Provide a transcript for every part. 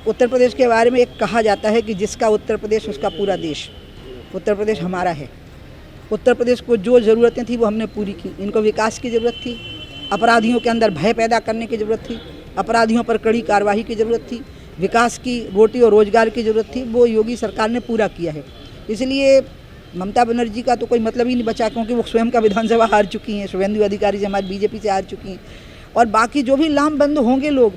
उत्तर प्रदेश के बारे में एक कहा जाता है कि जिसका उत्तर प्रदेश उसका पूरा देश। उत्तर प्रदेश हमारा है। उत्तर प्रदेश को जो ज़रूरतें थी वो हमने पूरी की। इनको विकास की ज़रूरत थी, अपराधियों के अंदर भय पैदा करने की ज़रूरत थी, अपराधियों पर कड़ी कार्रवाई की ज़रूरत थी, विकास की, रोटी और रोजगार की ज़रूरत थी, वो योगी सरकार ने पूरा किया है। इसलिए ममता बनर्जी का तो कोई मतलब ही नहीं बचा, क्योंकि वो स्वयं का विधानसभा हार चुकी हैं, शुभेंदु अधिकारी से हमारी बीजेपी से हार चुकी हैं। और बाकी जो भी लामबंद होंगे लोग,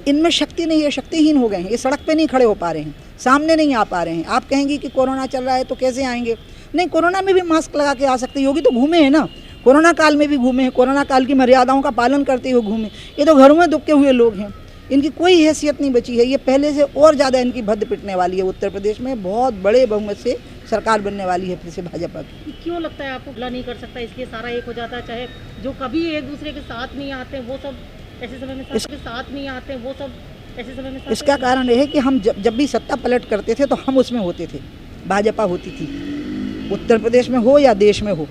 इनमें शक्ति नहीं है, शक्तिहीन हो गए हैं। ये सड़क पे नहीं खड़े हो पा रहे हैं, सामने नहीं आ पा रहे हैं। आप कहेंगे कि कोरोना चल रहा है तो कैसे आएंगे? नहीं, कोरोना में भी मास्क लगा के आ सकते। योगी तो घूमे हैं ना, कोरोना काल में भी घूमे हैं, कोरोना काल की मर्यादाओं का पालन करते हुए घूमे। ये तो घरों में दुबके हुए लोग हैं, इनकी कोई हैसियत नहीं बची है। ये पहले से और ज़्यादा इनकी भद्द पिटने वाली है। उत्तर प्रदेश में बहुत बड़े बहुमत से सरकार बनने वाली है फिर से भाजपा की। क्यों लगता है आपको भला नहीं कर सकता, इसलिए सारा एक हो जाता है? चाहे जो कभी एक दूसरे के साथ नहीं आते वो सब ऐसे समय में साथ नहीं आते वो सब ऐसे समय में। इसका कारण यह है कि हम जब भी सत्ता पलट करते थे तो हम उसमें होते थे, भाजपा होती थी। उत्तर प्रदेश में हो या देश में हो,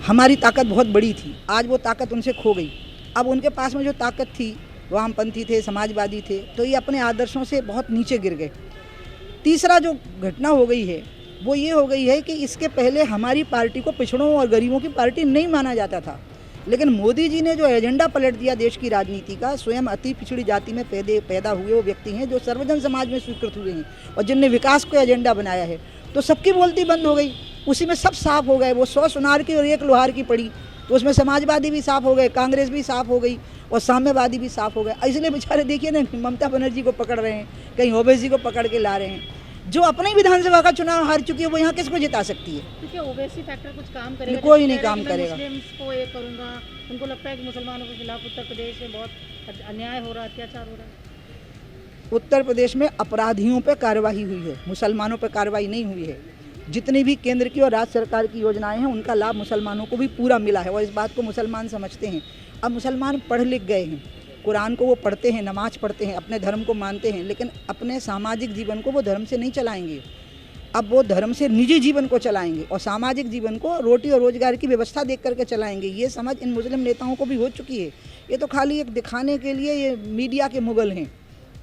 हमारी ताकत बहुत बड़ी थी। आज वो ताकत उनसे खो गई। अब उनके पास में जो ताकत थी, वामपंथी थे, समाजवादी थे, तो ये अपने आदर्शों से बहुत नीचे गिर गए। तीसरा जो घटना हो गई है वो ये हो गई है कि इसके पहले हमारी पार्टी को पिछड़ों और गरीबों की पार्टी नहीं माना जाता था, लेकिन मोदी जी ने जो एजेंडा पलट दिया देश की राजनीति का, स्वयं अति पिछड़ी जाति में पैदा हुए वो व्यक्ति हैं जो सर्वजन समाज में स्वीकृत हुए हैं और जिनने विकास को एजेंडा बनाया है, तो सबकी बोलती बंद हो गई। उसी में सब साफ हो गए। वो 100 सुनार की और 1 लोहार की पड़ी, तो उसमें समाजवादी भी साफ हो गए, कांग्रेस भी साफ हो गई और साम्यवादी भी साफ हो गए। इसलिए बेचारे देखिए ना, ममता बनर्जी को पकड़ रहे हैं, कहीं ओवैसी को पकड़ के ला रहे हैं। जो अपनी विधानसभा का चुनाव हार चुकी है वो यहाँ किसको जिता सकती है? क्योंकि ओवैसी फैक्टर कुछ काम करेगा? कोई नहीं काम करेगा। मुस्लिम्स को ये करूँगा, उनको लगता है कि मुसलमानों के खिलाफ उत्तर प्रदेश में बहुत अन्याय हो रहा है, अत्याचार हो रहा है। उत्तर प्रदेश में अपराधियों पर कार्रवाई हुई है, मुसलमानों पर कार्रवाई नहीं हुई है। जितनी भी केंद्र की और राज्य सरकार की योजनाएं हैं उनका लाभ मुसलमानों को भी पूरा मिला है और इस बात को मुसलमान समझते हैं। अब मुसलमान पढ़ लिख गए हैं, कुरान को वो पढ़ते हैं, नमाज पढ़ते हैं, अपने धर्म को मानते हैं, लेकिन अपने सामाजिक जीवन को वो धर्म से नहीं चलाएंगे। अब वो धर्म से निजी जीवन को चलाएंगे और सामाजिक जीवन को रोटी और रोजगार की व्यवस्था देख करके चलाएंगे। ये समझ इन मुस्लिम नेताओं को भी हो चुकी है। ये तो खाली एक दिखाने के लिए ये मीडिया के मुगल हैं,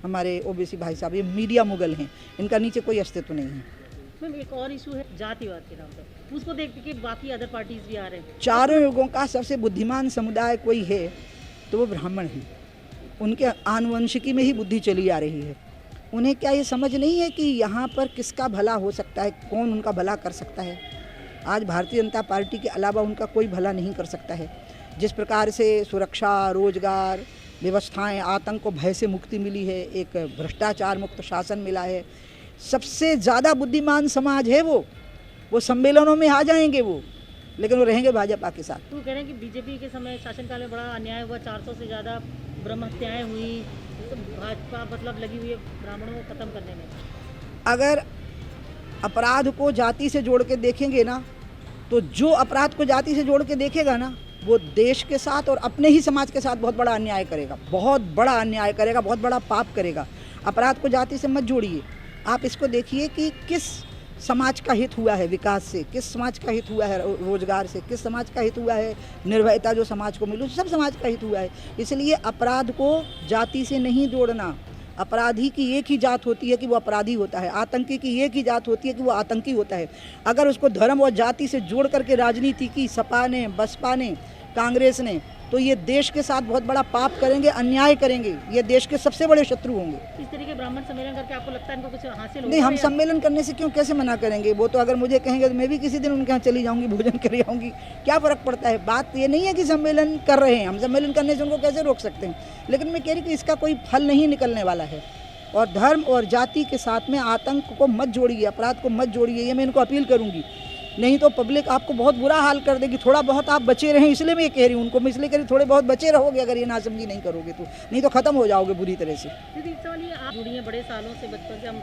हमारे ओबीसी भाई साहब, ये मीडिया मुगल हैं, इनका नीचे कोई अस्तित्व नहीं है। मैम, एक और इशू है जातिवाद के नाम पर, उसको देखते कि बाकी अदर पार्टीज भी आ रहे हैं। चारों युगों का सबसे बुद्धिमान समुदाय कोई है तो वो ब्राह्मण हैं। उनके आनुवंशिकी में ही बुद्धि चली आ रही है। उन्हें क्या ये समझ नहीं है कि यहाँ पर किसका भला हो सकता है, कौन उनका भला कर सकता है? आज भारतीय जनता पार्टी के अलावा उनका कोई भला नहीं कर सकता है। जिस प्रकार से सुरक्षा, रोजगार, व्यवस्थाएं, आतंक को भय से मुक्ति मिली है, एक भ्रष्टाचार मुक्त शासन मिला है, सबसे ज़्यादा बुद्धिमान समाज है वो सम्मेलनों में आ जाएंगे वो, लेकिन वो रहेंगे भाजपा के साथ। तो कह रहे हैं कि बीजेपी के समय शासनकाल में बड़ा अन्याय हुआ, 400 से ज़्यादा ब्रह्म हत्याएँ हुई, तो भाजपा मतलब लगी हुई है ब्राह्मणों को ख़त्म करने में। अगर अपराध को जाति से जोड़ के देखेंगे ना, तो जो अपराध को जाति से जोड़ के देखेगा ना, वो देश के साथ और अपने ही समाज के साथ बहुत बड़ा अन्याय करेगा, बहुत बड़ा अन्याय करेगा, बहुत बड़ा पाप करेगा। अपराध को जाति से मत जोड़िए। आप इसको देखिए कि किस समाज का हित हुआ है विकास से, किस समाज का हित हुआ है रोजगार से, किस समाज का हित हुआ है निर्भयता जो समाज को मिली, सब समाज का हित हुआ है। इसलिए अपराध को जाति से नहीं जोड़ना। अपराधी की एक ही जात होती है कि वो अपराधी होता है, आतंकी की एक ही जात होती है कि वो आतंकी होता है। अगर उसको धर्म और जाति से जोड़ करके राजनीति की सपा ने, बसपा ने, कांग्रेस ने, तो ये देश के साथ बहुत बड़ा पाप करेंगे, अन्याय करेंगे। ये देश के सबसे बड़े शत्रु होंगे। इस तरीके ब्राह्मण सम्मेलन करके आपको लगता है इनको कुछ हासिल होगा? नहीं, हम सम्मेलन करने से क्यों, कैसे मना करेंगे? वो तो अगर मुझे कहेंगे तो मैं भी किसी दिन उनके यहाँ चली जाऊंगी, भोजन कर आऊँगी, क्या फ़र्क पड़ता है? बात ये नहीं है कि सम्मेलन कर रहे हैं, हम सम्मेलन करने से उनको कैसे रोक सकते हैं, लेकिन मैं कह रही कि इसका कोई फल नहीं निकलने वाला है। और धर्म और जाति के साथ में आतंक को मत जोड़िए, अपराध को मत जोड़िए, ये मैं इनको अपील करूँगी। नहीं तो पब्लिक आपको बहुत बुरा हाल कर देगी। थोड़ा बहुत आप बचे रहें, इसलिए मैं ये कह रही हूँ उनको, मैं इसलिए कह रही थोड़े बहुत बचे रहोगे अगर ये नासमझी नहीं करोगे तो, नहीं तो ख़त्म हो जाओगे बुरी तरह से। दीदी, सवाल आप जुड़ी हैं बड़े सालों से, बचपन से, हम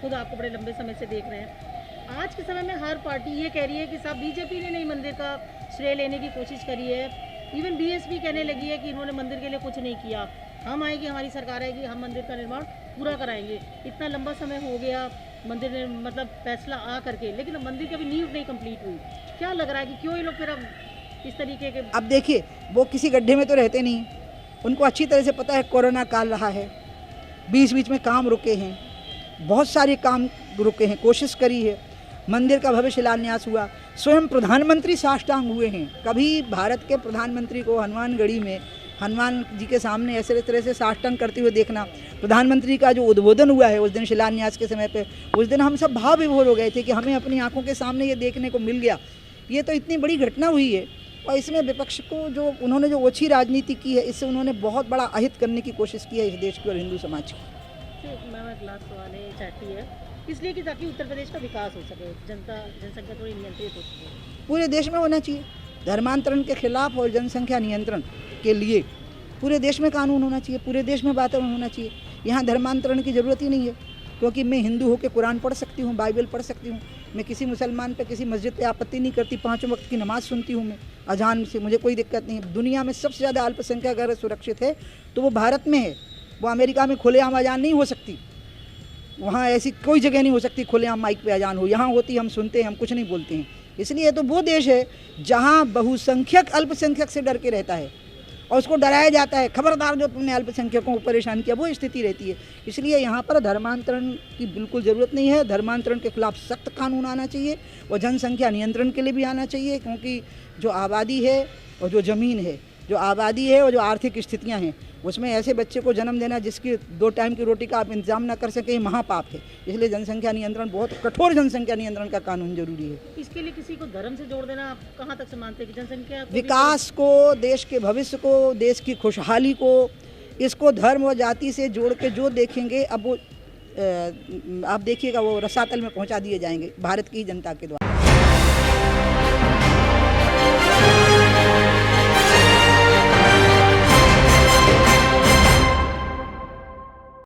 खुद आपको बड़े लंबे समय से देख रहे हैं। आज के समय में हर पार्टी ये कह रही है कि साहब बीजेपी ने नहीं मंदिर का श्रेय लेने की कोशिश करी है। इवन बीएसपी कहने लगी है कि इन्होंने मंदिर के लिए कुछ नहीं किया, हम आएगी, हमारी सरकार आएगी, हम मंदिर का निर्माण पूरा कराएंगे। इतना लंबा समय हो गया मंदिर ने मतलब फैसला आ करके, लेकिन मंदिर की अभी नींव नहीं कंप्लीट हुई। क्या लग रहा है कि क्यों ये लोग फिर अब इस तरीके के? अब देखिए, वो किसी गड्ढे में तो रहते नहीं, उनको अच्छी तरह से पता है कोरोना काल रहा है, बीच बीच में काम रुके हैं, बहुत सारे काम रुके हैं, कोशिश करी है। मंदिर का भव्य शिलान्यास हुआ, स्वयं प्रधानमंत्री साष्टांग हुए हैं। कभी भारत के प्रधानमंत्री को हनुमानगढ़ी में हनुमान जी के सामने ऐसे तरह से साष्टांग करते हुए देखना। प्रधानमंत्री का जो उद्बोधन हुआ है उस दिन शिलान्यास के समय पे, उस दिन हम सब भाव विभोर हो गए थे कि हमें अपनी आंखों के सामने ये देखने को मिल गया। ये तो इतनी बड़ी घटना हुई है और इसमें विपक्ष को जो उन्होंने जो ओछी राजनीति की है, इससे उन्होंने बहुत बड़ा अहित करने की कोशिश की है इस देश की और हिंदू समाज की। मैम एक लास्ट सवाल है, चाहती है इसलिए कि ताकि उत्तर प्रदेश का विकास हो सके, जनसंख्या थोड़ी नियंत्रित हो सके। पूरे देश में होना चाहिए धर्मांतरण के खिलाफ और जनसंख्या नियंत्रण के लिए पूरे देश में कानून होना चाहिए, पूरे देश में वातावरण होना चाहिए। यहाँ धर्मांतरण की ज़रूरत ही नहीं है, क्योंकि मैं हिंदू होकर कुरान पढ़ सकती हूँ, बाइबल पढ़ सकती हूँ। मैं किसी मुसलमान पे, किसी मस्जिद पे आपत्ति नहीं करती। 5 वक्त की नमाज़ सुनती हूँ मैं अजान से, मुझे कोई दिक्कत नहीं है। दुनिया में सबसे ज़्यादा अल्पसंख्यक अगर सुरक्षित है तो वो भारत में है। वो अमेरिका में खुलेआम अजान नहीं हो सकती, वहाँ ऐसी कोई जगह नहीं हो सकती खुलेआम माइक पे अजान हो। यहाँ होती, हम सुनते हैं, हम कुछ नहीं बोलते हैं। इसलिए तो वो देश है जहाँ बहुसंख्यक अल्पसंख्यक से डर के रहता है और उसको डराया जाता है, खबरदार जो तुमने अल्पसंख्यकों को परेशान किया, वो स्थिति रहती है। इसलिए यहाँ पर धर्मांतरण की बिल्कुल ज़रूरत नहीं है। धर्मांतरण के खिलाफ सख्त कानून आना चाहिए और जनसंख्या नियंत्रण के लिए भी आना चाहिए, क्योंकि जो आबादी है और जो ज़मीन है, जो आबादी है और जो आर्थिक स्थितियाँ हैं, उसमें ऐसे बच्चे को जन्म देना जिसकी 2 टाइम की रोटी का आप इंतजाम ना कर सकें, महापाप है। इसलिए जनसंख्या नियंत्रण, बहुत कठोर जनसंख्या नियंत्रण का कानून जरूरी है। इसके लिए किसी को धर्म से जोड़ देना आप कहाँ तक से मानते हैं कि जनसंख्या विकास को, देश के भविष्य को, देश की खुशहाली को, इसको धर्म और जाति से जोड़ के जो देखेंगे, अब वो आप देखिएगा वो रसातल में पहुंचा दिए जाएंगे भारत की जनता के द्वारा।